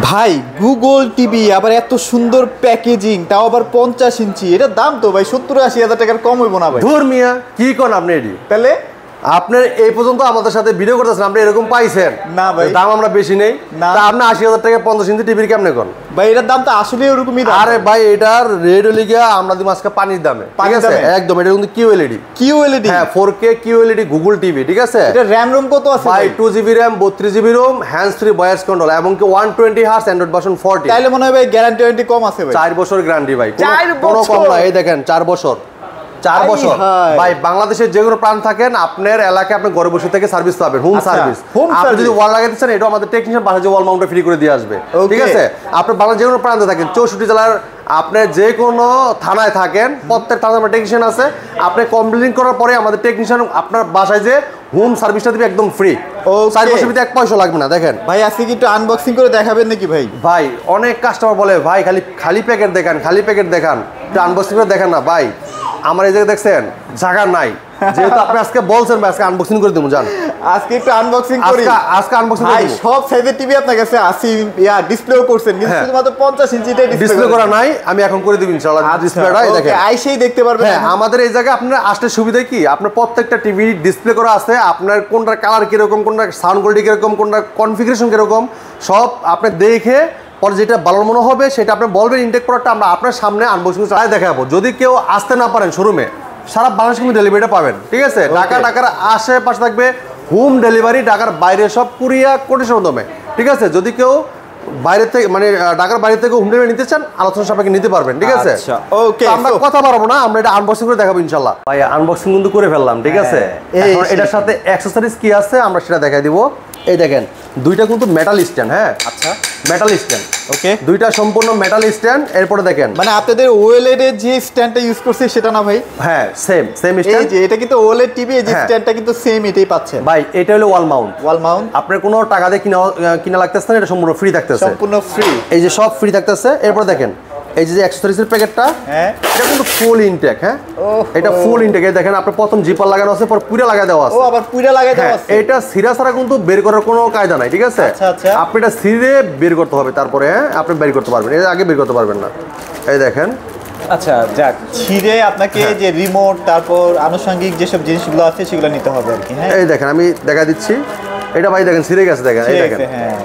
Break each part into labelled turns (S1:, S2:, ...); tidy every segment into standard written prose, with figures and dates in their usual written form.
S1: ভাই Google TV আবার এত সুন্দর প্যাকেজিং, তাও আবার 50 ইঞ্চি। এটার দাম তো ভাই 70-80 হাজার টাকার কম হইব না ভাই?
S2: ধুর মিয়া, কি কোন আপনি এডি?
S1: তাহলে
S2: আপনার এই পর্যন্ত আমাদের সাথে ভিডিও করতেছেন, আপনি এরকম পাইছেন?
S1: না ভাই,
S2: দাম আমরা বেশি নেই না। তা আপনি 80,000 টাকা 50 ইঞ্চি টিভির কেমনে কোন
S1: ভাই? এটার দাম তো আসলে এরকমই দাম।
S2: আরে ভাই, এটার রেড হলে গিয়া আমরা দিই আজকে পানির দামে, ঠিক আছে? একদম এটা কিন্তু কিউএলইডি। হ্যাঁ, 4K কিউএলইডি গুগল টিভি, ঠিক আছে?
S1: এটা র‍্যাম রোম কত আছে
S2: ভাই? 2GB RAM, 32GB ROM, hands free voice control এবং কি 120 হার্টজ অ্যান্ড্রয়েড ভার্সন 40।
S1: তাইলে মনে হয় ভাই গ্যারান্টি কম আছে ভাই।
S2: 4 বছর গ্যারান্টি ভাই,
S1: 4
S2: কোনো
S1: বছর?
S2: কম না। এই দেখেন 4 বছর ভাই। বাংলাদেশের যে কোনো প্রান্ত থাকেন, আপনার এলাকায় আপনি ঘরে বসে থেকে সার্ভিস পাবেন, হোম সার্ভিস। আপনি যদি ওয়াল লাগাতে চান, এটা আমাদের টেকনিশিয়ান বাসায় যে ওয়াল মাউন্টটা ফ্রি করে দিয়ে আসবে, ঠিক আছে? আপনি বাংলাদেশ যে কোনো প্রান্তে থাকেন, 64 জেলার আপনি যে কোনো থানায় থাকেন, প্রত্যেক থানায় আমার টেকনিশিয়ান আছে। আপনি কমপ্লেইন করার পরে আমাদের টেকনিশিয়ান আপনার বাসায় যে হোম সার্ভিসটা দিবে একদম ফ্রি। 4 বছর ভিতরে 1 পয়সা লাগবে না। দেখেন
S1: ভাই, আজকে কি একটু আনবক্সিং করে দেখাবেন নাকি ভাই?
S2: ভাই অনেক কাস্টমার বলে ভাই খালি প্যাকেট দেখান, খালি প্যাকেট দেখান, একটু আনবক্সিং করে দেখান না। ভাই আমার এই জায়গায় দেখছেন জায়গা নাই, যেহেতু আপনি আজকে বলছেন ভাই আজকে আনবক্সিং করে দেবো। জান
S1: আজকে একটু আনবক্সিং করি।
S2: আজকে আনবক্সিং
S1: ভাই সব সাইজের টিভি আপনার কাছে আছে, ডিসপ্লেও করছেন, শুধুমাত্র 50 ইঞ্চিটাই
S2: ডিসপ্লে করা নাই। আমি এখন করে দিব ইনশাআল্লাহ ডিসপ্লেটা। এই দেখেন
S1: আইসেই দেখতে পারবেন।
S2: হ্যাঁ, আমাদের এই জায়গায় আপনার আসলে সুবিধা কি, আপনার প্রত্যেকটা টিভি ডিসপ্লে করা আছে। আপনার কোনটার কালার কিরকম, কোনটার সাউন্ড কোয়ালিটি কিরকম, কোনটার কনফিগারেশন কিরকম, সব আপনি দেখে পরে যেটা ভালো মনে হবে সেটা আপনি বলবেন। ইনটেক প্রোডাক্টটা আমরা আপনার সামনে আনবক্সিং করে দেখাবো। যদি কেউ আসতে না পারেন শোরুমে, সারা বাংলাদেশ কিন্তু ডেলিভারিটা পাবেন, ঠিক আছে? ঢাকার আশেপাশে থাকবে হোম ডেলিভারি, ঢাকার বাইরে সব কুরিয়া কোটের মাধ্যমে, ঠিক আছে? যদি কেউ বাইরে থেকে মানে ঢাকার বাইরে থেকে হোম ডেলিভারি নিতে চান, আলোচনা সাপেক্ষে নিতে পারবেন, ঠিক আছে?
S1: ওকে,
S2: আমরা কথা পারবো না, আমরা এটা আনবক্সিং করে দেখাবো ইনশাআল্লাহ। ভাই আনবক্সিং কিন্তু করে ফেললাম, ঠিক আছে? এখন এটার সাথে অ্যাকসেসরিজ কি আছে আমরা সেটা দেখাই দিব। এই দেখেন দুইটা কিন্তু মেটাল স্ট্যান্ড। হ্যাঁ, আচ্ছা, মেটাল স্ট্যান্ড। ওকে, দুইটা সম্পূর্ণ মেটাল স্ট্যান্ড। এরপরে দেখেন
S1: মানে আপনাদের ওএলইডি এর যে স্ট্যান্ডটা ইউজ করছে সেটা না ভাই?
S2: হ্যাঁ, সেম স্ট্যান্ড।
S1: এই যে এটা কিন্তু ওএলইডি টিভি, এই যে স্ট্যান্ডটা কিন্তু সেম, এটাই পাচ্ছেন
S2: ভাই। এটা হলো ওয়াল মাউন্ট। আপনার কোনো টাকা দিয়ে কিনা লাগতেছে না, এটা সম্পূর্ণ ফ্রি থাকতেছে,
S1: সম্পূর্ণ ফ্রি।
S2: এই যে সব ফ্রি থাকতেছে। এরপর দেখেন এই যে অ্যাকসেসরিজের প্যাকেটটা, হ্যাঁ, এটা কিন্তু ফুল ইনটেক। হ্যাঁ, এটা ফুল ইনটেক। এই দেখেন আপনি প্রথম জিপার লাগানো আছে, পর পুরা লাগাই দেওয়া আছে।
S1: ও, আবার পুরা লাগাই দেওয়া আছে।
S2: এটা সিরা ছাড়া কিন্তু বের করার কোনো কায়দা নাই, ঠিক আছে?
S1: আচ্ছা আচ্ছা,
S2: আপনি এটা সিরে বের করতে হবে, তারপরে আপনি বের করতে পারবেন, এর আগে বের করতে পারবেন না। এই দেখেন,
S1: আচ্ছা যাক, ছিঁড়ে আপনাকে যে রিমোট, তারপর আনুষঙ্গিক যেসব জিনিসগুলো আছে সেগুলো নিতে হবে আর কি। হ্যাঁ,
S2: এই দেখেন আমি দেখা দিচ্ছি। এটা ভাই দেখেন ছিঁড়ে গেছে। দেখেন এই দেখেন,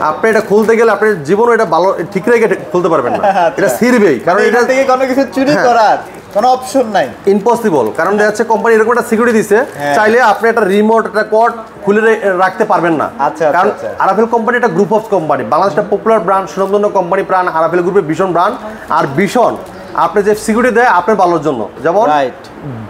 S2: আপনি এটা খুলতে গেলে আপনি জীবনে এটা ভালো ঠিক রেখে খুলতে পারবেন না। এটা ছিঁড়বেই, কারণ এটা
S1: থেকে কোনো কিছু চুরি করার কোনো অপশন নাই,
S2: ইম্পসিবল। কারণ দেখা যাচ্ছে কোম্পানি এরকম একটা সিকিউরিটি দিছে, চাইলে আপনি একটা রিমোট, একটা কর্ড খুলে রাখতে পারবেন না। কারণ আরাফেল কোম্পানি একটা গ্রুপ অফ কোম্পানি, বাংলাদেশটা পপুলার ব্র্যান্ড, সুনামধন্য কোম্পানি প্রাণ আরাফেল গ্রুপের ভীষণ ব্র্যান্ড। আর ভীষণ আপনি যে সিকিউরিটি দেয় আপনার ভালোর জন্য, যেমন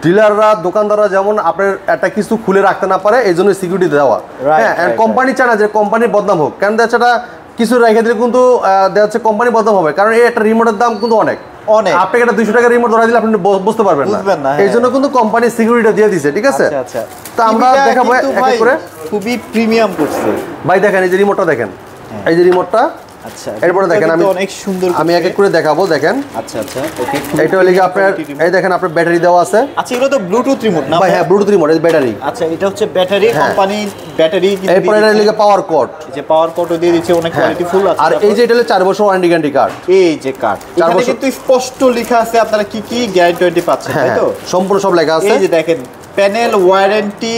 S2: ডিলাররা, দোকানদাররা যেমন আপনার একটা কিছু খুলে রাখতে না পারে, এই জন্য সিকিউরিটি দেওয়া। হ্যাঁ, কোম্পানি চায় না যে কোম্পানির বদনাম হোক। কারণ দেখা যাচ্ছে কিছু রেখে দিলে কিন্তু দেখা যাচ্ছে কোম্পানি বদনাম হবে, কারণ এই একটা রিমোটের দাম কিন্তু অনেক। আপনাকে একটা 200 টাকা রিমোট ধরা দিলে আপনি বুঝতে পারবেন না। এই জন্য কিন্তু কোম্পানি সিকিউরিটি দিয়ে দিছে, ঠিক আছে? তো আমরা দেখাবো এক করে।
S1: খুবই প্রিমিয়াম করছে
S2: ভাই। দেখেন এই যে রিমোটটা, দেখেন এই যে রিমোটটা।
S1: আচ্ছা,
S2: এরপরে দেখেন আমি
S1: অনেক সুন্দর,
S2: আমি এক এক করে দেখাবো। দেখেন,
S1: আচ্ছা আচ্ছা, ওকে।
S2: এটা হলো কি আপনার, এই দেখেন আপনার ব্যাটারি দেওয়া আছে।
S1: আচ্ছা, এগুলো তো ব্লুটুথ রিমোট না
S2: ভাই? হ্যাঁ, ব্লুটুথ রিমোট, এই ব্যাটারি।
S1: আচ্ছা, এটা হচ্ছে ব্যাটারি, কোম্পানি ব্যাটারি।
S2: এরপর এটা হলো পাওয়ার কোড,
S1: যে পাওয়ার কোডও দিয়ে দিচ্ছে, অনেক কোয়ালিটি ফুল আছে।
S2: আর এই যে এটা হলো 4 বছর ওয়ারেন্টি গ্যারান্টি কার্ড।
S1: এই যে কার্ড, এখানে কিন্তু স্পষ্ট লেখা আছে আপনারা কি কি গ্যারান্টি পাচ্ছেন, তাই তো?
S2: সম্পূর্ণ সব লেখা আছে।
S1: এই যে দেখেন, প্যানেল ওয়ারেন্টি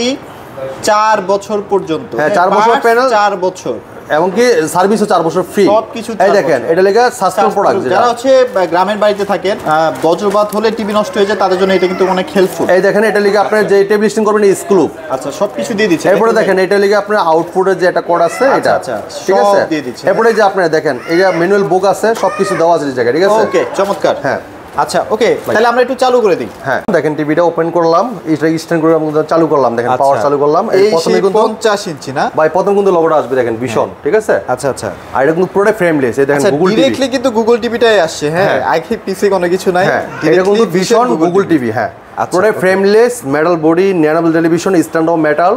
S1: 4 বছর পর্যন্ত।
S2: হ্যাঁ, 4 বছর প্যানেল,
S1: 4 বছর,
S2: এবং কি সার্ভিসও 4 বছর ফ্রি।
S1: সবকিছু।
S2: এই দেখেন এটা লেখা সাস্টেইন প্রোডাক্ট।
S1: যারা হচ্ছে গ্রামের বাড়িতে থাকেন, বজ্রপাত হলে টিভি নষ্ট হয়ে যায়, তাদের জন্য এটা কিন্তু অনেক হেল্পফুল।
S2: এই দেখেন এটা লেখা আপনার যে টেবিল লিস্টিং করবেন স্ক্লুপ।
S1: আচ্ছা, সবকিছু দিয়ে দিচ্ছে।
S2: এরপরে দেখেন এটা লেখা আপনার আউটপুটের যে একটা কোড আছে, এটা ঠিক আছে
S1: দিয়ে দিচ্ছে।
S2: এরপরে যে আপনারা দেখেন এই যে ম্যানুয়াল বুক আছে, সবকিছু দেওয়া আছে এই জায়গায়, ঠিক আছে?
S1: ওকে, চমৎকার।
S2: হ্যাঁ,
S1: আচ্ছা, ওকে, তাহলে আমরা একটু চালু করে দিই।
S2: হ্যাঁ, দেখেন টিভিটা ওপেন করলাম, এটা স্ট্যান্ড করে আমরা চালু করলাম। দেখেন পাওয়ার চালু করলাম।
S1: এই
S2: প্রথমে কিন্তু
S1: 50 ইঞ্চি না
S2: ভাই, প্রথম কিন্তু লোগোটা আসবে, দেখেন ভীষণ, ঠিক আছে?
S1: আচ্ছা আচ্ছা,
S2: আর এটা কিন্তু পুরোটাই ফ্রেমলেস। এই দেখেন গুগল টিভি,
S1: ডাইরেক্টলি কিন্তু গুগল টিভিটাই আসছে। হ্যাঁ, আইকি পিসি কোনো কিছু নাই,
S2: এটা কিন্তু ভীষণ গুগল টিভি। হ্যাঁ, পুরোটাই ফ্রেমলেস, মেটাল বডি, ন্যানোবল টেলিভিশন, স্ট্যান্ড অফ মেটাল,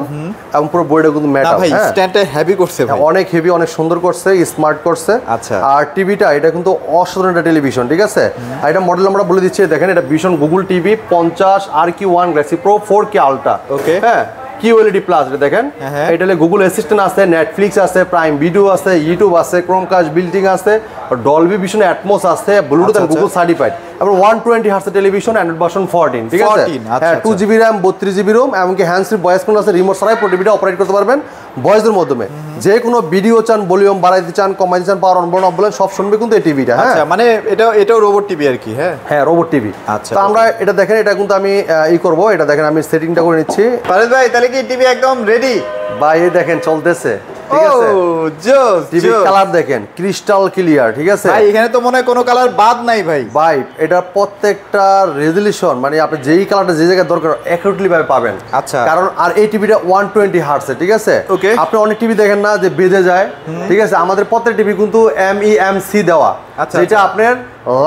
S2: এবং পুরো বডিটা কিন্তু মেটাল।
S1: ভাই স্ট্যান্ডটা হেভি করছে ভাই,
S2: অনেক হেভি, অনেক সুন্দর করছে, স্মার্ট করছে।
S1: আচ্ছা,
S2: আর টিভিটা এটা কিন্তু অসাধারণ একটা টেলিভিশন, ঠিক আছে? আর এটা মডেল আমরা বলে দিচ্ছি, দেখেন এটা ভীষণ Google TV 50 RQ1 galaxy pro 4K ultra.
S1: Okay,
S2: হ্যাঁ, QLED প্লাস, এটা দেখেন এটা হলে গুগল অ্যাসিস্ট্যান্ট আছে, নেটফ্লিক্স আছে, প্রাইম ভিডিও আছে, ইউটিউব আছে, ক্রোমকাস্ট বিল্ডিং আছে, ডলবি ভিশন অ্যাটমস আছে, ব্লুটুথ এন্ড গুগল সার্টিফাইড। এবং 120 হার্টজ টেলিভিশন, অ্যান্ড্রয়েড ভার্সন 14, ঠিক আছে? হ্যাঁ, 2GB RAM 32GB ROM, এমনকি হ্যান্ড ফ্রি ভয়েস কন্ট্রোল আছে, রিমোট ছাড়াই পুরো টিভিটা অপারেট করতে পারবেন ভয়েসের মাধ্যমে। যে কোনো ভিডিও চান, ভলিউম বাড়াইতে চান, কমাইতে চান, পাওয়ার অন অফ বলেন সব শুনবে কিন্তু এই টিভিটা। হ্যাঁ,
S1: মানে এটাও রোবট টিভি আর কি। হ্যাঁ,
S2: রোবট টিভি।
S1: আচ্ছা,
S2: তো আমরা এটা দেখেন, এটা কিন্তু আমি করব, এটা দেখেন আমি সেটিংটা করে নিচ্ছি।
S1: ফারিদ ভাই তাহলে কি টিভি একদম রেডি?
S2: ভাই এই দেখেন চলতেছে, ঠিক আছে? টিভি কালার দেখেন ক্রিস্টাল ক্লিয়ার, ঠিক আছে
S1: ভাই? এখানে তো মনে হয় কোনো কালার বাদ নাই ভাই।
S2: ভাই এটা প্রত্যেকটা রেজলিউশন, মানে আপনি যেই কালারটা যে জায়গায় দরকার অ্যাকুরেটলি ভাবে পাবেন।
S1: আচ্ছা,
S2: কারণ আর এই টিভিটা 120 হার্টজ, ঠিক আছে?
S1: ওকে।
S2: আপনি অনেক টিভি দেখেন না যে বেজে যায়, ঠিক আছে? আমাদের প্রত্যেক টিভি কিন্তু MEMC দেওয়া, যেটা আপনার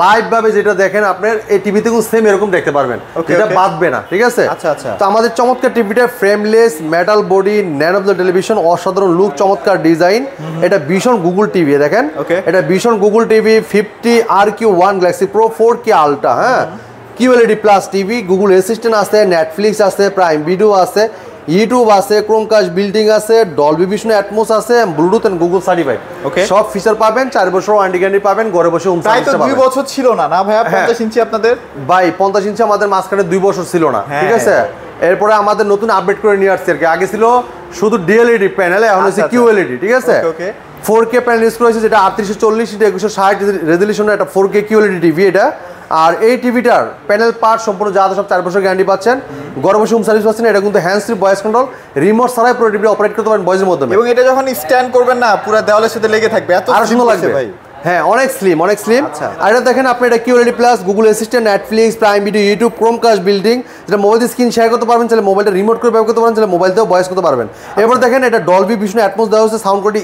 S2: লাইভ ভাবে যেটা দেখেন আপনার এই টিভিতে কিন্তু সেম এরকম দেখতে পারবেন, এটা বাদবে না, ঠিক আছে?
S1: আচ্ছা।
S2: তো আমাদের চমৎকার টিভিটা frameless metal body, nano of the television, অসাধারণ লুক, চমৎকার ডিজাইন। এটা ভীষণ গুগল টিভি, দেখেন এটা ভীষণ Google TV 50RQ1 Galaxy pro 4K ultra. হ্যাঁ, QLED plus TV, Google assistant আছে, নেটফ্লিক্স আছে, প্রাইম ভিডিও আছে, ইউটিউব আছে, ক্রোমকাস্ট বিল্ডিং আছে, ডলবি ভিশন অ্যাটমস আছে, ব্লুটুথ এন্ড গুগল সার্টিফাইড। সব ফিচার পাবেন, 4 বছর ওয়ারেন্টি গ্যারান্টি পাবেন, ঘরে বসে হোম সার্ভিস পাবেন।
S1: 2 বছর ছিল না ভাইয়া 50 ইঞ্চি আপনাদের?
S2: ভাই 50 ইঞ্চি আমাদের মাঝখানে 2 বছর ছিল না, ঠিক আছে? এরপরে আমাদের নতুন আপডেট করে নিয়ে আসছে আর কি। আগে ছিল শুধু DLED প্যানেল, এখন হচ্ছে QLED, ঠিক আছে? 4K প্যানেল ইউজ করেছে, যেটা 3840 এটা 2160 রেজলিউশনের একটা 4K QLED টিভি এটা। আর এই টিভিটার প্যানেল পার্ট সম্পূর্ণ যা সব 4 বছর গ্যারান্টি পাচ্ছেন, ঘরে বসে হোম সার্ভিস পাচ্ছেন। এটা কিন্তু hand free voice control, remote ছাড়াই পুরো টিভি অপারেট করতে পারেন ভয়েসের মাধ্যমে।
S1: এবং এটা যখন স্ট্যান্ড করবেন না পুরো দেওয়ালের সাথে লেগে থাকবে, এত
S2: আর সুন্দর লাগবে ভাই। হ্যাঁ, অনেক স্লিম, অনেক স্লিম। আর এটা দেখেন আপনি, এটা QLED plus, Google assistant, Netflix, prime Video, YouTube, Chromecast building, যেটা মোবাইল স্ক্রিন শেয়ার করতে পারবেন, চাইলে মোবাইলটা রিমোট করে ব্যবহার করতে পারেন, চাইলে মোবাইলতেও ভয়েস করতে পারবেন। এরপর দেখেন এটা ডলবি ভিশন অ্যাটমস দেওয়া হচ্ছে, সাউন্ড কোয়ালিটি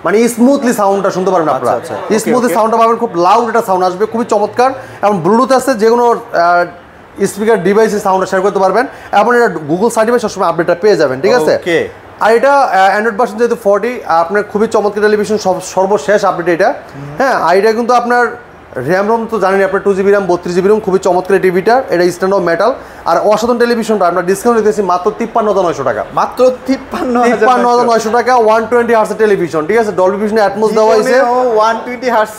S2: মানে স্মুথলি সাউন্ডটা শুনতে পারবেন আপনারা। স্মুথলি সাউন্ডটা পাবেন, খুব লাউড একটা সাউন্ড আসবে, খুবই চমৎকার। এবং ব্লুটুথ আছে, যে কোনো স্পিকার ডিভাইসে সাউন্ডটা শেয়ার করতে পারবেন। এবং এটা গুগল সার্টিফাইড, সবসময় আপডেটটা পেয়ে যাবেন, ঠিক আছে? আর এটা অ্যান্ড্রয়েড ভার্সন যেহেতু 40, আপনার খুবই চমৎকার টেলিভিশন, সর্বশেষ আপডেট এটা। হ্যাঁ, আর এটা কিন্তু আপনার র্যাম রোম তো জানেন আপনার 2GB RAM 32GB ROM, খুবই চমৎকার টিভিটা। এটা স্ট্যান্ড অফ মেটাল। আর অসাধারণ টেলিভিশনটা আমরা ডিসকাউন্ট দিতেছি মাত্র 53,900 টাকা।
S1: মাত্র 53,900
S2: টাকা। 120 হার্টজ টেলিভিশন, ঠিক আছে? ডলবি ভিশন অ্যাটমস দেওয়া হয়েছে,
S1: 120 হার্টজ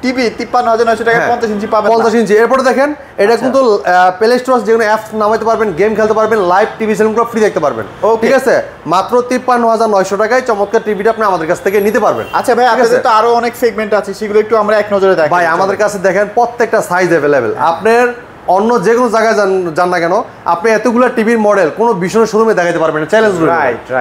S1: টিভি 53,900 টাকা 50 ইঞ্চি পাবেন।
S2: 50 ইঞ্চি। এরপরে দেখেন এটা কিন্তু প্লে স্টোর যে কোনো অ্যাপস নামাইতে পারবেন, গেম খেলতে পারবেন, লাইভ টিভি চ্যানেলগুলো ফ্রি দেখতে পারবেন, ঠিক আছে? মাত্র 53,900 টাকায় চমৎকার টিভিটা আপনি আমাদের কাছ থেকে নিতে পারবেন।
S1: আচ্ছা ভাই, আপনাদের তো আরো অনেক সেগমেন্ট আছে, সেগুলো একটু আমরা এক নজরে দেখি।
S2: ভাই আমাদের কাছে দেখেন প্রত্যেকটা সাইজ অ্যাভেলেবেল। আপনার অন্য যে কোনো জায়গায় যান না কেন, আপনি এতগুলো টিভির মডেল কোনো ভীষণের শোরুমে দেখাতে পারবেন না, চ্যালেঞ্জ,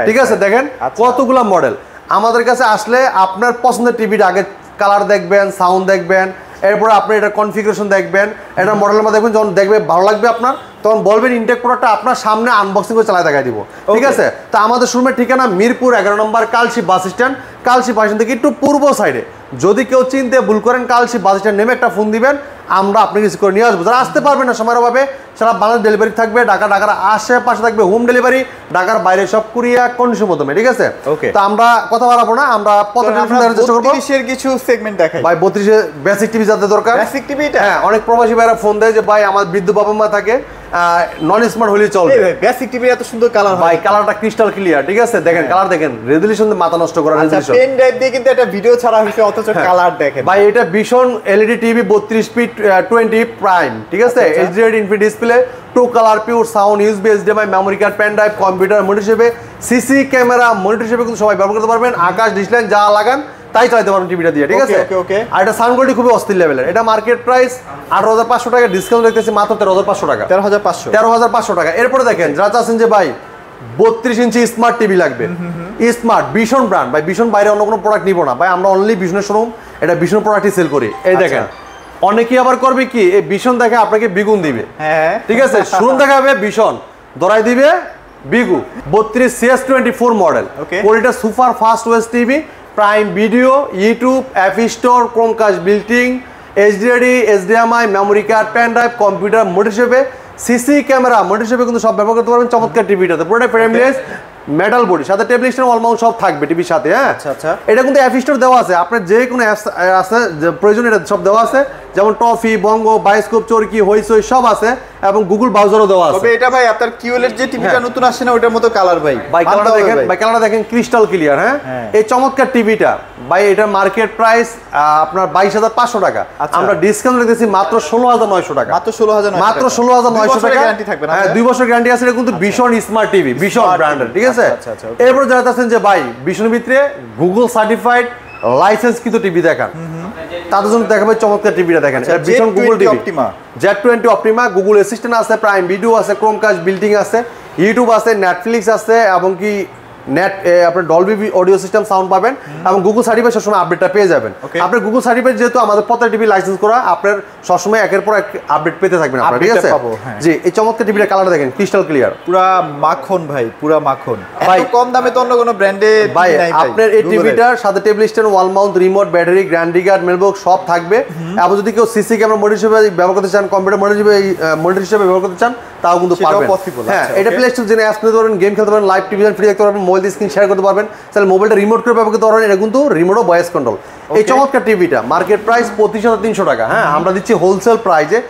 S2: ঠিক আছে? দেখেন কতগুলো মডেল আমাদের কাছে আসলে আপনার পছন্দের টিভিটা আগে কালার দেখবেন, সাউন্ড দেখবেন, এরপরে আপনি এটা কনফিগারেশন দেখবেন, এটা মডেলের মধ্যে দেখবেন, যখন দেখবে ভালো লাগবে আপনার, তখন বলবেন ইনটেক প্রোডাক্টটা আপনার সামনে আনবক্সিং করে চালায় দেখাই দিব, ঠিক আছে? তো আমাদের শোরুমের ঠিকানা মিরপুর 11 নম্বর Kalshi bus stand. Kalshi bus stand থেকে একটু পূর্ব সাইডে, যদি কেউ চিনতে ভুল করেন কালশি বাস স্ট্যান্ড নেমে একটা ফোন দিবেন, আমরা আপনাকে কিছু করে নিয়ে আসবো। যারা আসতে পারবেন না সময়ের অভাবে, সারা বাংলাদেশ ডেলিভারি থাকবে, ঢাকার আশেপাশে থাকবে হোম ডেলিভারি, ঢাকার বাইরে সব কুরিয়া কন্ডিশন মাধ্যমে, ঠিক আছে? তো আমরা কথা বাড়াবো না, আমরা চেষ্টা করবো
S1: কিছু সেগমেন্ট দেখাই।
S2: ভাই 32 বেসিক টিভি যাতে দরকার,
S1: বেসিক টিভিটা।
S2: হ্যাঁ, অনেক প্রবাসী ভাইরা ফোন দেয় যে ভাই আমার বৃদ্ধ বাবা মা থাকে, নন স্মার্ট হলেই চলবে।
S1: বেসিক টিভি এত সুন্দর কালার,
S2: ভাই কালারটা ক্রিস্টাল ক্লিয়ার, ঠিক আছে? দেখেন কালার দেখেন, রেজলিউশন মাথা নষ্ট করা রেজলিউশন।
S1: পেন ড্রাইভ দিয়ে কিন্তু একটা ভিডিও ছাড়া হয়েছে, অথচ কালার দেখেন
S2: ভাই। এটা ভীষণ LED টিভি 32 ফিট 20 প্রাইম, ঠিক আছে? HDR infinity display, 2 colour, pure sound, USB HDMI, memory card, pen drive, computer monitor হিসেবে, সিসি ক্যামেরা মনিটর হিসেবে কিন্তু সবাই ব্যবহার করতে পারবেন। আকাশ ডিসলাইন যা লাগান তাই চালাতে পারবেন টিভিটা দিয়ে, ঠিক আছে? আর এটা সাউন্ড কোয়ালিটি খুবই অস্থির লেভেলের। এটা মার্কেট প্রাইস 18,500 টাকা, ডিসকাউন্ট দেখতেছি মাত্র 13,500 টাকা। 13,500 টাকা। এরপরে দেখেন যারা চাচ্ছেন যে ভাই 32 ইঞ্চি স্মার্ট টিভি লাগবে, স্মার্ট ভীষণ ব্র্যান্ড, ভাই ভীষণ বাইরে অন্য কোনো প্রোডাক্ট নিব না ভাই, আমরা অনলি ভীষণের শোরুম, এটা ভীষণ প্রোডাক্টই সেল করি। এই দেখেন অনেকেই আবার করবে কি, এই ভীষণ দেখে আপনাকে বিগুন দিবে, ঠিক আছে? শোরুম দেখাবে ভীষণ, ধরাই দিবে বিগু। 32 CS24 model, quality super fast ওয়েস TV, Prime Video, YouTube, app store, Chromecast built in, HDD, HDMI, memory card, pen drive, computer monitor হিসেবে, সিসি ক্যামেরা মনিটর হিসেবে কিন্তু সব ব্যবহার করতে পারবেন চমৎকার টিভিটাতে। পুরোটা ফ্রেমলেস মেটাল বডি, সাথে টেবিল স্ট্যান্ড অলমাউন্ট সব থাকবে টিভির সাথে। হ্যাঁ, এটা কিন্তু অ্যাপ স্টোর দেওয়া আছে, আপনার যে কোনো অ্যাপস আছে প্রয়োজন এটা সব দেওয়া আছে, যেমন টফি, বঙ্গ, বায়োস্কোপ, চরকি, হইচই সব আছে এবং গুগল ব্রাউজারও দেওয়া আছে।
S1: তবে এটা ভাই আপনার কিউএল এর যে টিভিটা নতুন আসছে না ওটার মতো কালার ভাই।
S2: ভাই কালারটা দেখেন, ভাই কালারটা দেখেন ক্রিস্টাল ক্লিয়ার। হ্যাঁ এই চমৎকার টিভিটা ভাই এটা মার্কেট প্রাইস আপনার 22,500 টাকা, আমরা ডিসকাউন্ট রেখেছি মাত্র 16,900 টাকা।
S1: মাত্র 16,900
S2: মাত্র 16,900 টাকা
S1: গ্যারান্টি থাকবে না?
S2: হ্যাঁ 2 বছর গ্যারান্টি আছে। এটা কিন্তু ভীষণ স্মার্ট টিভি, ভীষণ ব্র্যান্ডেড, ঠিক আছে। এরপর যারা আছেন যে ভাই ভীষণ ভিতরে গুগল সার্টিফাইড লাইসেন্স কিন্তু টিভি দেখান, তাদের জন্য দেখাবে চমৎকার টিভিটা দেখেন। এটা ভীষণ Google TV Z20 Optima, Google assistant আছে, প্রাইম ভিডিও আছে, ক্রোমকাস্ট বিল্ডিং আছে, ইউটিউব আছে, নেটফ্লিক্স আছে এবং কি নেট আপনার ডলবি অডিও সিস্টেম সাউন্ড পাবেন এবং গুগল সার্টিফাইড সবসময় আপডেটটা পেয়ে যাবেন। আপনার গুগল সার্টিফাইড যেহেতু আমাদের প্রত্যেক টিভি লাইসেন্স করা, আপনার সবসময় একের পর এক আপডেট পেতে থাকবেন আপনারা, ঠিক আছে। জি এই চমৎকার টিভিটা কালার দেখেন ক্রিস্টাল ক্লিয়ার,
S1: পুরা মাখন ভাই, পুরা মাখন।
S2: ভাই
S1: এত কম দামে তো অন্য কোনো ব্র্যান্ডে
S2: ভাই আপনার এই টিভিটার সাথে table stand, wall mount, remote, battery, গ্র্যান্ডি গার্ড, মেলবক্স সব থাকবে। এবং যদি কেউ সিসি ক্যামেরা মনিটর হিসেবে ব্যবহার করতে চান, কম্পিউটার মনিটর হিসেবে ব্যবহার করতে চান তাও কিন্তু পারবেন। হ্যাঁ এটা প্লে স্টোর জেনে অ্যাপস নিতে পারবেন, গেম খেলতে পারবেন, লাইভ টিভি ফ্রি দেখতে পারবেন, মোবাইল স্ক্রিন শেয়ার করতে পারবেন, তাহলে মোবাইলটা রিমোট করে ব্যবহার করতে পারবেন। এটা কিন্তু রিমোট ও ভয়েস কন্ট্রোল। এই চমৎকার টিভিটা মার্কেট প্রাইস 25,300 টাকা। হ্যাঁ আমরা দিচ্ছি হোলসেল প্রাইসে,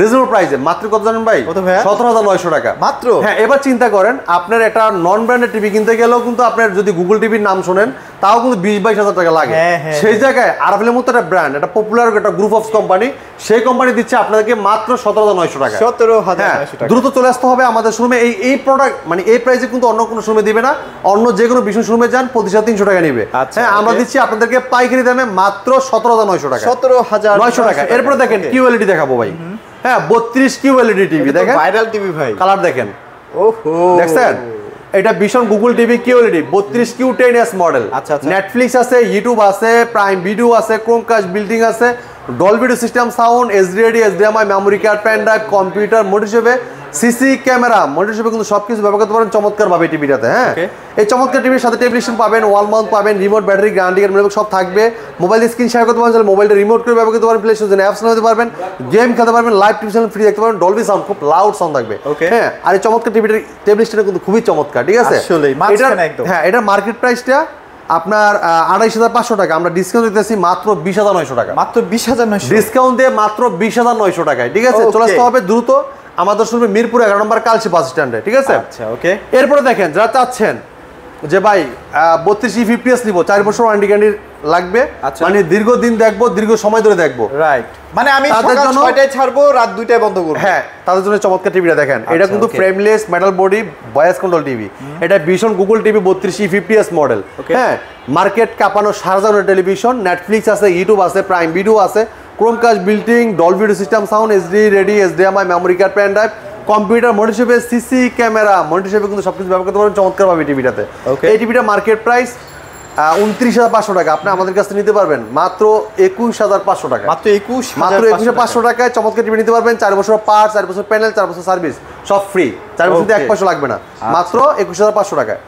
S2: রিজনেবল প্রাইসে মাত্র কত জানেন ভাই? 17,900 টাকা মাত্র। হ্যাঁ এবার চিন্তা করেন আপনার একটা নন ব্র্যান্ডেড টিভি কিনতে গেলেও কিন্তু আপনার যদি গুগল টিভির নাম শোনেন তাও কিন্তু 20-22 টাকা লাগে। সেই জায়গায় আরাফেলের মতো একটা ব্র্যান্ড, একটা পপুলার একটা গ্রুপ অফ কোম্পানি, সেই কোম্পানি দিচ্ছে আপনাদেরকে মাত্র 17,900 টাকা।
S1: 17,900 টাকা।
S2: দ্রুত চলে আসতে হবে আমাদের শোরুমে। এই প্রোডাক্ট মানে এই প্রাইসে কিন্তু অন্য কোনো শোরুমে দিবে না, অন্য যে কোনো ভীষণ শোরুমে যান 25,300 টাকা নিবে। হ্যাঁ আমরা দিচ্ছি আপনাদেরকে পাইকারি দামে মাত্র 17,900 টাকা। 17,900 টাকা। এরপরে দেখেন কিউএলইডি দেখাবো ভাই। হ্যাঁ 32 কিউএলইডি টিভি দেখেন,
S1: ভাইরাল টিভি ভাই,
S2: কালার দেখেন।
S1: ওহো
S2: দেখছেন এটা ভীষণ Google TV QLED 32 Q 10s model. Netflix আছে, ইউটিউব আছে, প্রাইম ভিডিও আছে, ক্রোমকাস্ট বিল্ডিং আছে, Dolby system sound, HDRD, HDMI, memory card, pen drive, computer, monitor হিসেবে, সিসি ক্যামেরা, মনিটর হিসেবে কিন্তু সবকিছু ব্যবহার করতে পারেন চমৎকার ভাবে টিভিটাতে। হ্যাঁ এই চমৎকার টিভির সাথে টেলিভিশন পাবেন, ওয়াল মাউন্ট পাবেন, রিমোট, ব্যাটারি, গ্যারান্টি কার্ড সব থাকবে। মোবাইল স্ক্রিন শেয়ার করতে পারেন, মোবাইলটা রিমোট করে ব্যবহার করতে পারেন, প্লে স্টোরে অ্যাপস নিতে পারবেন, গেম খেলতে পারবেন, লাইভ টিভি চ্যানেল ফ্রি দেখতে পারবেন, ডলবি সাউন্ড, খুব লাউড সাউন্ড থাকবে। হ্যাঁ আর এই চমৎকার টিভিটার টেলিভিশনটা কিন্তু খুবই চমৎকার, ঠিক আছে। হ্যাঁ এটা মার্কেট প্রাইসটা আপনার 28,500 টাকা, আমরা ডিসকাউন্ট দিতেছি মাত্র 20,900 টাকা।
S1: মাত্র 20,900
S2: ডিসকাউন্ট দিয়ে মাত্র 20,900 টাকায়, ঠিক আছে। চলে আসতে হবে দ্রুত আমাদের শুনবে মিরপুর 11 নম্বর কালসি বাস স্ট্যান্ডে, ঠিক আছে।
S1: আচ্ছা ওকে।
S2: এরপরে দেখেন যারা চাচ্ছেন যে ভাই 32 ফিপিএস নিব, 4 বছর ওয়ারেন্টি গ্যারান্টি লাগবে, মানে দীর্ঘদিন দেখবো, দীর্ঘ সময় ধরে দেখবো,
S1: রাইট। মানে আমি সকাল 6টায় ছাড়বো, রাত 2টায় বন্ধ করব।
S2: হ্যাঁ তাদের জন্য চমৎকার টিভিটা দেখেন। এটা কিন্তু frameless metal body voice control TV. এটা ভীষণ গুগল টিভি 32 ফিপিএস মডেল। হ্যাঁ মার্কেট কাঁপানো সারাজানোর টেলিভিশন, নেটফ্লিক্স আছে, ইউটিউব আছে, প্রাইম ভিডিও আছে, Chromecast building, Dolby system sound, HD ready, HDMI, memory card, pen drive, computer, monitor হিসেবে, সিসি ক্যামেরা, মনিটর হিসেবে কিন্তু সবকিছু ব্যবহার করতে পারেন চমৎকার ভাবে টিভিটাতে। এই টিভিটা মার্কেট প্রাইস 29,500 টাকা, আপনি আমাদের কাছে নিতে পারবেন মাত্র 21,500 টাকা।
S1: মাত্র
S2: 21,500 টাকায় চমৎকার টিভি নিতে পারবেন। 4 বছর পার্টস, 4 বছর প্যানেল, 4 বছর সার্ভিস সব ফ্রি, 4 বছর 1 পয়সা লাগবে না, মাত্র 21,500 টাকায়।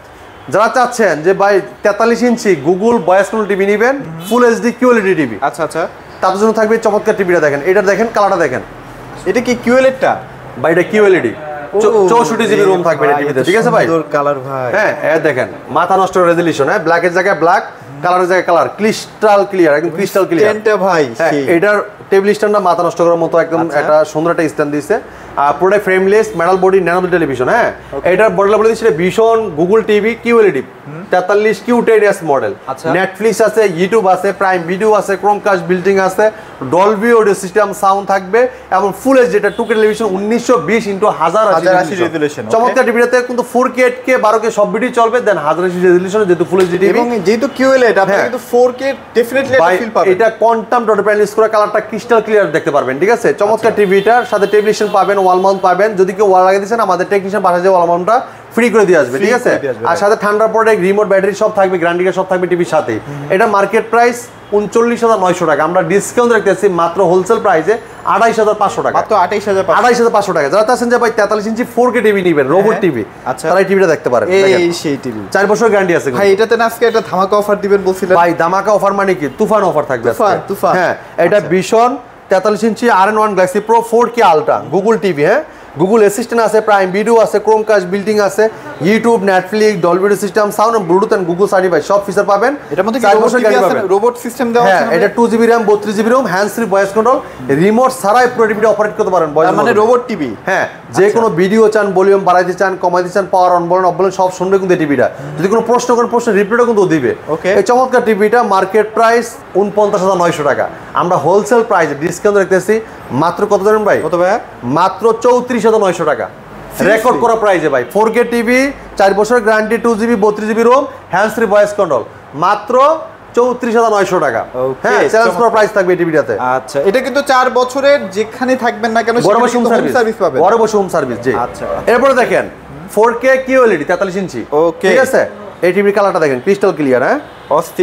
S2: যারা চাচ্ছেন যে ভাই 43 ইঞ্চি গুগল ভয়েস কন্ট্রোল টিভি নেবেন, ফুল এইচডি কিউএলইডি টিভি,
S1: আচ্ছা আচ্ছা,
S2: তাদের জন্য থাকবে চমৎকার টিভিটা দেখেন। এটা দেখেন কালারটা দেখেন,
S1: এটা কি কিউএলইডি?
S2: ভাই এটা কিউএলইডি 64 জিবি রুম থাকবে এই টিভিতে, ঠিক আছে ভাই।
S1: সুন্দর কালার ভাই।
S2: হ্যাঁ এই দেখেন মাথা নষ্ট রেজোলিউশন, হ্যাঁ ব্ল্যাকের জায়গায় ব্ল্যাক, কালারের জায়গায় কালার, ক্রিস্টাল ক্লিয়ার, একদম ক্রিস্টাল ক্লিয়ার।
S1: স্ট্যান্ডটা ভাই
S2: এটার টেবিল স্ট্যান্ডটা মাথা নষ্ট করার মতো একদম একটা সুন্দর একটা স্ট্যান্ড দিয়েছে। পুরোটাই frameless metal body nano television. হ্যাঁ এটার মডেল বলে দিচ্ছে ভীষণ Google TV QLED 43 Q 10s model. Netflix আছে, ইউটিউব আছে, প্রাইম ভিডিও আছে, ক্রোমকাস্ট বিল্ডিং আছে, ডলবি অডিও সিস্টেম সাউন্ড থাকবে এবং ফুল এইচডি, এটা 2K টেলিভিশন 1920x1080 রেজোলিউশন। চমৎকার টিভিটাতে কিন্তু 4K 8K 12K সব ভিডিও চলবে, দেন 1080 রেজোলিউশন যেহেতু ফুল এইচডি টিভি
S1: এবং যেহেতু কিউএলইডি আপনি কিন্তু 4K ডেফিনেটলি এটা ফিল পাবেন।
S2: এটা কোয়ান্টাম ডট প্যানেল ইউজ করে কালারটা ক্রিস্টাল ক্লিয়ার দেখতে পারবেন, ঠিক আছে। চমৎকার টিভিটার সাথে টেলিভিশন পাবেন, ওয়াল মাউন্ট পাবেন, যদি কেউ ওয়াল লাগিয়ে দিয়েছেন আমাদের টেকনিশিয়ান বাসায় যে ওয়াল মাউন্টটা ফ্রি করে দিয়ে আসবে, ঠিক আছে। আর সাথে ঠান্ডার পরে রিমোট, ব্যাটারি সব থাকবে, গ্যারান্টি কার্ড সব থাকবে টিভির সাথে। এটা মার্কেট প্রাইস 39,900 টাকা, আমরা ডিসকাউন্ট রাখতেছি মাত্র হোলসেল প্রাইসে 28,500 টাকা,
S1: মাত্র
S2: 28,500 টাকা। যারা চাচ্ছেন যে ভাই 43 ইঞ্চি 4K টিভি নেবেন, রোবট টিভি,
S1: আচ্ছা
S2: তারা এই টিভিটা দেখতে পারেন।
S1: এই সেই টিভি
S2: 4 বছর গ্যারান্টি আছে
S1: ভাই। এটাতে না আজকে একটা ধামাকা অফার দিবেন বলছিলেন
S2: ভাই। ধামাকা অফার মানে কি? তুফান অফার থাকবে আজকে।
S1: তুফান।
S2: হ্যাঁ এটা ভীষণ 43 inch RN1 Galaxy pro 4K ultra Google TV. হ্যাঁ গুগল অ্যাসিস্ট্যান্ট আছে, প্রাইম ভিডিও আছে, ক্রোমকাস্ট বিল্ডিং আছে, YouTube, Netflix, Dolby system, sound, Bluetooth and Google certified সব ফিচার পাবেন।
S1: এটার মধ্যে কি রোবট সিস্টেম দেওয়া আছে?
S2: হ্যাঁ, এটা 2GB RAM 32GB ROM, hands free voice control, remote ছাড়াই পুরো টিভিটা অপারেট করতে পারেন।
S1: মানে রোবট টিভি।
S2: হ্যাঁ, যে কোনো ভিডিও চান, ভলিউম বাড়াইতে চান, কমাইতে চান, পাওয়ার অন বলেন অফ বলেন সব শুনবে কিন্তু টিভিটা। যদি কোনো প্রশ্ন করেন প্রশ্নের রিপ্লাইও কিন্তু দিবে। এই চমৎকার টিভিটা মার্কেট প্রাইস 49,900 টাকা। আমরা হোলসেল প্রাইস ডিসকাউন্ট রাখতেছি মাত্র কত জানেন ভাই?
S1: কত ভাই?
S2: মাত্র 34,900 টাকা। রেকর্ড করা প্রাইসে ভাই। 4K টিভি, 4 বছরের guarantee, 2GB 32GB ROM, hands free voice control, মাত্র 34,900 টাকা। হ্যাঁ, চ্যালেঞ্জ করা প্রাইস থাকবে এই টিভিটাতে।
S1: আচ্ছা, এটা কিন্তু 4 বছরের যেখানে থাকবেন না কেন
S2: ঘরে বসে হোম সার্ভিস পাবেন। ঘরে বসে হোম সার্ভিস, জি।
S1: আচ্ছা,
S2: এরপরে দেখেন 4K QLED 43 ইঞ্চি। ঠিক আছে, এই টিভির কালারটা দেখেন ক্রিস্টাল ক্লিয়ার। হ্যাঁ,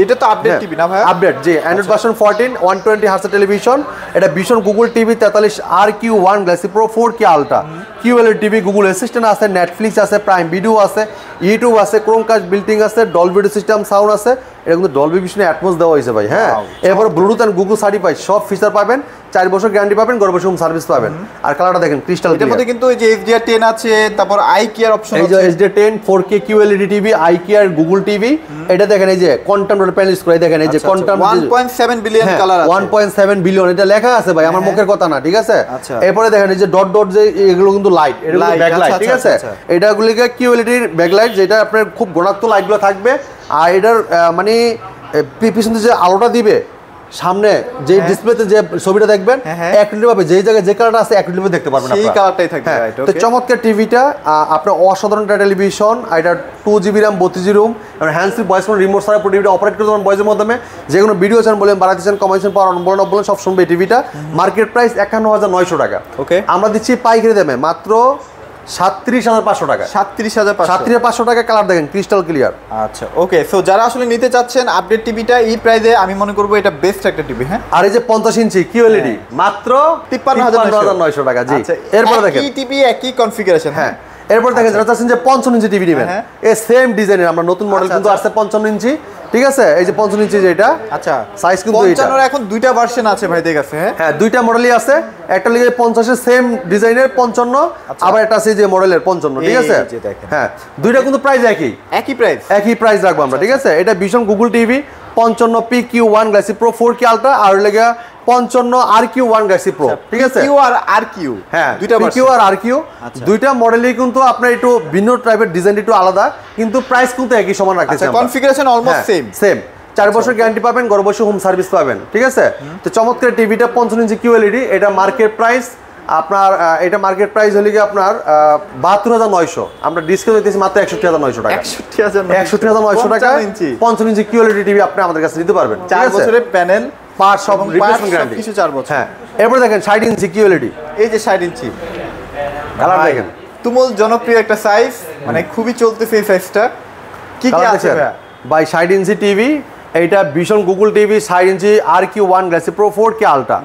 S1: এটা তো আপডেট টিভি না ভাই?
S2: আপডেট, জি। Android version 14, 120 hertz television. এটা ভীষণ Google TV 43 RQ1 galaxy pro 4K ultra QLED TV, Google assistant আছে, নেটফ্লিক্স আছে, প্রাইম ভিডিও আছে, ইউটিউব আছে, ক্রোমকাস্ট বিল্টিং আছে, ডলবি সিস্টেম সাউন্ড আছে। এটা কিন্তু ডলবি ভিশনে অ্যাটমস দেওয়া হয়েছে ভাই। হ্যাঁ, এরপর ব্লুটুথ এন্ড গুগল সার্টিফাইড সব ফিচার পাবেন। 4 বছর গ্যারান্টি পাবেন, ঘরে বসে হোম সার্ভিস পাবেন। আর কালারটা দেখেন ক্রিস্টাল ক্লিয়ার।
S1: এর মধ্যে কিন্তু এই যে HDR10 আছে, তারপর আই কেয়ার অপশন আছে।
S2: এই যে HDR10 4K QLED TV, eye care, Google TV. এটা দেখেন এই যে কন্টেন্ট প্যানেল করে দেখেন এই যে কন্টেন্ট
S1: 1.7 বিলিয়ন কালার আছে।
S2: 1.7 বিলিয়ন এটা লেখা আছে ভাই, আমার মুখের কথা না, ঠিক আছে? এরপরে দেখেন এই যে ডট ডট যে এগুলো কিন্তু লাইট, এগুলো ব্যাকলাইট, ঠিক আছে? এটাগুলিকে QLED এর ব্যাকলাইট, যেটা আপনার খুব গুণাত্মক লাইটগুলো থাকবে। আর এটার মানে পিছন যে আলোটা দিবে, সামনে যে ডিসপ্লেতে যে ছবিটা দেখবেন অ্যাকুরেট ভাবে যেই জায়গায় যে কালারটা আছে অ্যাকুরেট ভাবে দেখতে পারবেন
S1: আপনারা। সেই কালারটাই থাকবে, রাইট।
S2: তো চমৎকার টিভিটা আপনার অসাধারণ টেলিভিশন। এটা 2GB RAM 32GB ROM, আর hands free voice control, remote ছাড়া পুরো টিভিটা অপারেট করতে পারবেন ভয়েসের মাধ্যমে। যে কোনো ভিডিও চান বলেন, বাড়াতে চান, কমাইতে চান, পাওয়ার অন বলেন অফ বলেন সব শুনবে এই টিভিটা। মার্কেট প্রাইস 51,900 টাকা।
S1: ওকে,
S2: আমরা দিচ্ছি পাইকারি দামে মাত্র 37,500 টাকা।
S1: 37,500
S2: টাকা। কালার দেখেন ক্রিস্টাল ক্লিয়ার।
S1: আচ্ছা, ওকে। সো যারা আসলে নিতে চাচ্ছেন আপডেট টিভিটা এই প্রাইসে, আমি মনে করব এটা বেস্ট একটা টিভি। হ্যাঁ,
S2: আর এই যে 50 ইঞ্চি QLED মাত্র 53,900 টাকা। জি, এরপর দেখেন
S1: এই টিভি একই কনফিগারেশন।
S2: হ্যাঁ, এরপর দেখেন যারা চাচ্ছেন যে 55 ইঞ্চি টিভি নেবেন, এই সেম ডিজাইনের আমরা নতুন মডেল কিন্তু আসছে 55 ইঞ্চি। ঠিক আছে, এই যে 55 ইঞ্চি যেটা,
S1: আচ্ছা
S2: সাইজ কিন্তু এটা
S1: 55 এর এখন দুইটা ভার্সন আছে ভাই, ঠিক আছে?
S2: হ্যাঁ, দুইটা মডেলই আছে। একটা লিগে 50 এর সেম ডিজাইনের 55, আবার একটা আছে যে মডেলের 55। ঠিক আছে, হ্যাঁ, দুইটা কিন্তু প্রাইস একই প্রাইস রাখবো আমরা। ঠিক আছে, এটা ভীষণ Google TV 55 PQ1 Galaxy pro 4K ultra, আর লেগে 55 RQ1 গ্যালাক্সি প্রো। ঠিক আছে,
S1: PQ আর RQ,
S2: হ্যাঁ, দুইটা PQ আর RQ দুইটা মডেলই কিন্তু আপনার একটু ভিন্ন টাইপের ডিজাইন, একটু আলাদা, কিন্তু প্রাইস কিন্তু একই সমান রাখতেছি আমরা।
S1: Configuration almost same.
S2: 4 বছর গ্যারান্টি পাবেন, ঘরে বসে হোম সার্ভিস পাবেন। ঠিক আছে, তো চমৎকার টিভিটা 55 ইঞ্চি QLED। এটা মার্কেট প্রাইস আপনার, এটা মার্কেট প্রাইস হলে কি আপনার 72,900। আমরা ডিসকাউন্ট দিতেছি মাত্র 61,900 টাকা। 61,900 টাকা 55 ইঞ্চি QLED টিভি আপনি আমাদের কাছে নিতে পারবেন।
S1: 4 বছরের প্যানেল,
S2: পার্ট সব রিপ্লেসমেন্ট গ্যারান্টি,
S1: কিছু 4 বছর।
S2: হ্যাঁ, এরপর দেখেন 60 ইঞ্চি QLED।
S1: এই যে 60 ইঞ্চি
S2: কালার দেখেন,
S1: তুমুল জনপ্রিয় একটা সাইজ, মানে খুবই চলতেছে এই সাইজটা। কি আছে
S2: ভাই? 60 ইঞ্চি টিভি, এইটা ভীষণ গুগল টিভি 60 ইঞ্চি RQ1 galaxy pro 4K ultra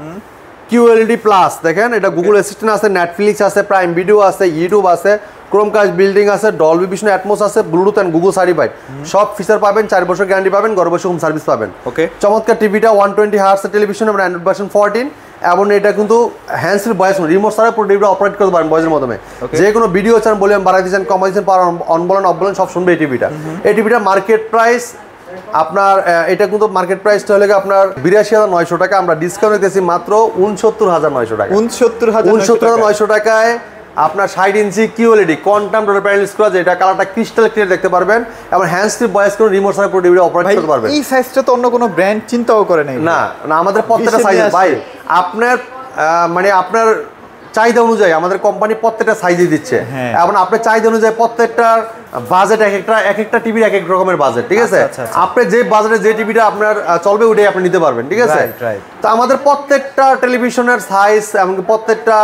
S2: QLED plus. দেখেন এটা গুগল অ্যাসিস্ট্যান্ট আছে, নেটফ্লিক্স আছে, প্রাইম ভিডিও আছে, ইউটিউব আছে, ক্রোমকাস্ট বিল্ডিং আছে, ডলবি ভিশন অ্যাটমস আছে, ব্লুটুথ এন্ড গুগল সার্টিফাইড সব ফিচার পাবেন। 4 বছর গ্যারান্টি পাবেন, ঘরে বসে হোম সার্ভিস পাবেন।
S1: ওকে, চমৎকার
S2: টিভিটা 120 হার্টজ টেলিভিশন এবং অ্যান্ড্রয়েড ভার্সন 14, এবং এটা কিন্তু হ্যান্ডস ফ্রি ভয়েস রিমোট ছাড়া পুরো টিভিটা অপারেট করতে পারেন ভয়েসের মাধ্যমে। যে কোনো ভিডিও চান, ভলিউম বাড়াইতে চান, কমাইতে চান, পাওয়ার অন বলেন অফ বলেন সব শুনবে এই টিভিটা। এই টিভিটা মার্কেট প্রাইস আপনার, এটা কিন্তু মার্কেট প্রাইসটা হলে আপনার 82,900 টাকা। আমরা ডিসকাউন্ট রেখেছি মাত্র 69,900 টাকা। 69,900 টাকায় আপনার 60 ইঞ্চি QLED quantum dot panel scratch, এটা কালারটা ক্রিস্টাল ক্লিয়ার দেখতে পারবেন, এবং হ্যান্ডস ফ্রি ভয়েস করে রিমোট ছাড়া পুরো টিভিটা অপারেট করতে পারবেন।
S1: এই সাইজটা তো অন্য কোনো ব্র্যান্ড চিন্তাও করে নাই।
S2: না, আমাদের প্রত্যেকটা সাইজ ভাই আপনার মানে আপনার চাহিদা অনুযায়ী আমাদের কোম্পানি প্রত্যেকটা সাইজে দিচ্ছে, এবং আপনার চাহিদা অনুযায়ী প্রত্যেকটার বাজেট এক একটা টিভির এক এক রকমের বাজেট। ঠিক আছে, আপনি যে বাজেটে যে টিভিটা আপনার চলবে ওইটাই আপনি নিতে পারবেন। ঠিক আছে, তো আমাদের প্রত্যেকটা টেলিভিশনের সাইজ এমনকি প্রত্যেকটা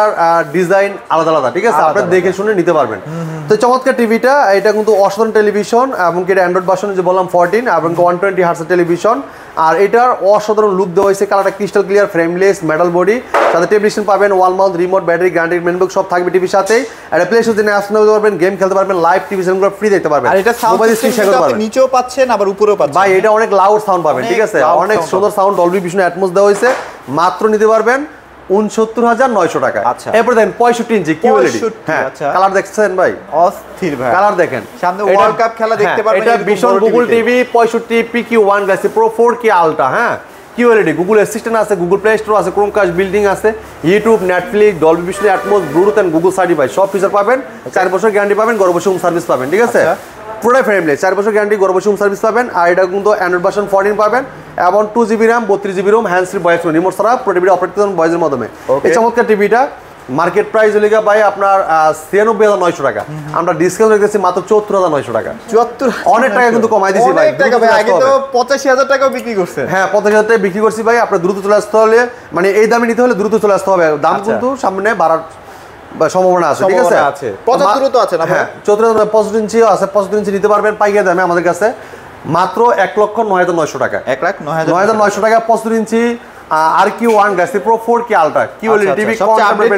S2: ডিজাইন আলাদা আলাদা। ঠিক আছে, আপনি দেখে শুনে নিতে পারবেন। তো চমৎকার টিভিটা, এটা কিন্তু অসাধারণ টেলিভিশন, এবং এটা অ্যান্ড্রয়েড ভার্সন যে বললাম 14 এবং 120 হার্টজ টেলিভিশন। আর এটার অসাধারণ লুক দেওয়া হয়েছে, কালারটা crystal clear, frameless, metal body, সাথে টেলিভিশন পাবেন, wall mount, remote, battery, guarantee, মেনবুক সব থাকবে টিভির সাথেই। আর প্লে স্টোর থেকে আসতে পারবেন, গেম খেলতে পারবেন, লাইভ টিভি চ্যানেলগুলো ফ্রি দেখতে পারবেন।
S1: আর এটা মোবাইল স্ক্রিন শেয়ার করতে পারবেন, নিচেও পাচ্ছেন আবার উপরেও পাচ্ছেন।
S2: ভাই এটা অনেক লাউড সাউন্ড পাবেন। ঠিক আছে, অনেক সুন্দর সাউন্ড, ডলবি ভিশন অ্যাটমস দেওয়া হয়েছে। মাত্র নিতে পারবেন ৬৯,৯০০ টাকা।
S1: আচ্ছা।
S2: এরপর দেখেন 65 ইঞ্চি কিউএলইডি। হ্যাঁ, কালার দেখছেন ভাই?
S1: অস্থির ভাই।
S2: কালার দেখেন।
S1: সামনে ওয়ার্ল্ড কাপ খেলা দেখতে পারবেন।
S2: এটা ভীষণ Google TV 65 PQ1 Galaxy pro 4K ultra. হ্যাঁ, কিউএলইডি, গুগল অ্যাসিস্ট্যান্ট আছে, গুগল প্লে স্টোর আছে, ক্রোমকাস্ট বিল্ডিং আছে, YouTube, Netflix, Dolby Vision, Atmos, Bluetooth and Google certified সব ফিচার পাবেন। 4 বছর গ্যারান্টি পাবেন, ঘরে বসে হোম সার্ভিস পাবেন। ঠিক আছে, পুরোটাই ফ্রেমলেস, 4 বছর গ্যারান্টি, ঘরে বসে হোম সার্ভিস পাবেন। আর এটা কিন্তু অ্যান্ড্রয়েড ভার্সন 14 পাবেন এবং 2GB RAM 32GB ROM, hand free voice remote ছাড়া পুরো টিভিটা অপারেট করতে ভয়েসের মাধ্যমে। এই চমৎকার টিভিটা মার্কেট প্রাইস হলে ভাই আপনার 96,900 টাকা, আমরা ডিসকাউন্ট রেখেছি মাত্র 74,900 টাকা।
S1: 74,
S2: অনেক টাকা কিন্তু কমাই দিয়েছি ভাই।
S1: আগে তো 85,000 টাকাও বিক্রি করছেন।
S2: হ্যাঁ, 85,000 টাকা বিক্রি করছি ভাই। আপনার দ্রুত চলে আসতে হলে, মানে এই দামে নিতে হলে দ্রুত চলে আসতে হবে, দাম কিন্তু সামনে বাড়ার সম্ভাবনা আছে। ঠিক আছে,
S1: 75 তো আছে না?
S2: হ্যাঁ, 65 ইঞ্চিও আছে, 65 ইঞ্চি নিতে পারবেন পাইকারি দামে আমাদের কাছে মাত্র 1,09,900 টাকা। 1,09,900 টাকা 65 ইঞ্চি RQ1 galaxy pro 4K ultra QLED TV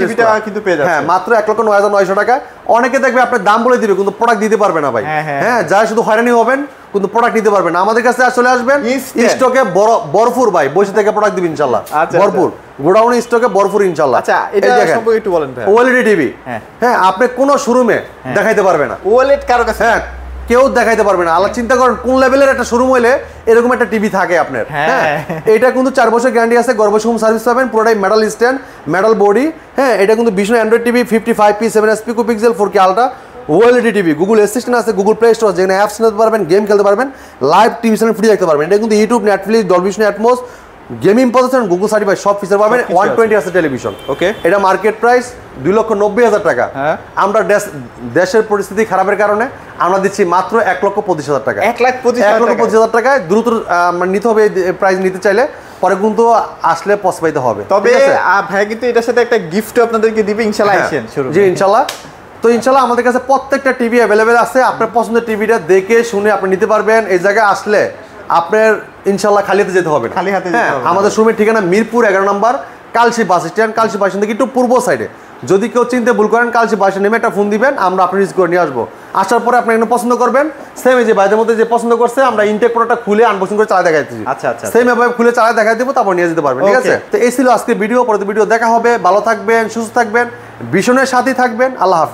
S1: টিভিটা কিন্তু পেয়ে যাচ্ছে।
S2: হ্যাঁ, মাত্র 1,09,900 টাকা। অনেকে দেখবে আপনার দাম বলে দিবে কিন্তু প্রোডাক্ট দিতে পারবে না ভাই। হ্যাঁ, যা শুধু হয়রানি হবেন কিন্তু প্রোডাক্ট নিতে পারবেন না। আমাদের কাছে চলে আসবেন, স্টকে ভরপুর ভাই, বসে থেকে প্রোডাক্ট দিবেন ইনশাআল্লাহ। ভরপুর গোডাউন স্টকে ভরপুর ইনশাআল্লাহ।
S1: আচ্ছা, এটা সম্পর্কে একটু বলেন ভাই।
S2: ওএলইডি টিভি, হ্যাঁ, আপনি কোন শোরুমে দেখাইতে পারবে না।
S1: ওএলইডি কারো কাছে
S2: হ্যাঁ, কেউ দেখাইতে পারবে না। আল্লাহ চিন্তা করেন কোন লেভেলের একটা শোরুম হইলে এরকম একটা টিভি থাকে আপনার। হ্যাঁ, এটা কিন্তু 4 বছর গ্যারান্টি আছে, ঘরে বসে হোম সার্ভিস পাবেন, পুরোটাই মেটাল স্ট্যান্ড, মেটাল বডি। হ্যাঁ, এটা কিন্তু ভীষণ Android TV 55p 7SP pixel 4K ultra OLED TV, Google assistant আছে, গুগল প্লে স্টোর যেখানে অ্যাপস নিতে পারবেন, গেম খেলতে পারবেন, লাইভ টিভি চ্যানেল ফ্রি দেখতে পারবেন। এটা কিন্তু YouTube, Netflix, Dolby Vision, atoms, gaming position, Google certified সব ফিচার পাবেন। 120 আছে টেলিভিশন। ওকে, এটা মার্কেট প্রাইস 2,90,000 টাকা। আমরা দেশের পরিস্থিতি খারাপের কারণে আমরা দিচ্ছি মাত্র 1,25,000 টাকা। 1,25,000 টাকায় দ্রুত নিতে হবে। প্রাইস নিতে চাইলে পরে কিন্তু আসলে পৌঁছাইতে হবে।
S1: তবে ভাই কিন্তু এটার সাথে একটা গিফট আপনাদেরকে দিবে ইনশাআল্লাহ। আসেন শুরু।
S2: জি ইনশাআল্লাহ। তো ইনশাআল্লাহ আমাদের কাছে প্রত্যেকটা টিভি অ্যাভেলেবেল আছে। আপনার পছন্দের টিভিটা দেখে শুনে আপনি নিতে পারবেন। এই জায়গায় আসলে আপনার ইনশাআল্লাহ খালি হাতে যেতে হবে না।
S1: খালি হাতে যেতে হবে না।
S2: আমাদের শোরুমের ঠিকানা মিরপুর 11 নম্বর, Kalshi bus stand. Kalshi bus stand থেকে একটু পূর্ব সাইডে। যদি কেউ চিনতে ভুল করেন, কালশি বাস স্ট্যান্ড নেমে একটা ফোন দিবেন, আমরা আপনি রিসিভ করে নিয়ে আসবো। আসার পরে আপনি এখানে পছন্দ করবেন, সেম এই যে বাইরের মধ্যে যে পছন্দ করছে আমরা ইনটেক প্রোডাক্টটা খুলে আনবক্সিং করে চালা দেখাই দিচ্ছি।
S1: আচ্ছা আচ্ছা,
S2: সেম এভাবে খুলে চালা দেখাই দেবো, তারপর নিয়ে যেতে পারবেন। ঠিক আছে, তো এই ছিল আজকে ভিডিও। পরবর্তী ভিডিও দেখা হবে। ভালো থাকবেন, সুস্থ থাকবেন, ভীষণের সাথে থাকবেন। আল্লাহ হাফেজ।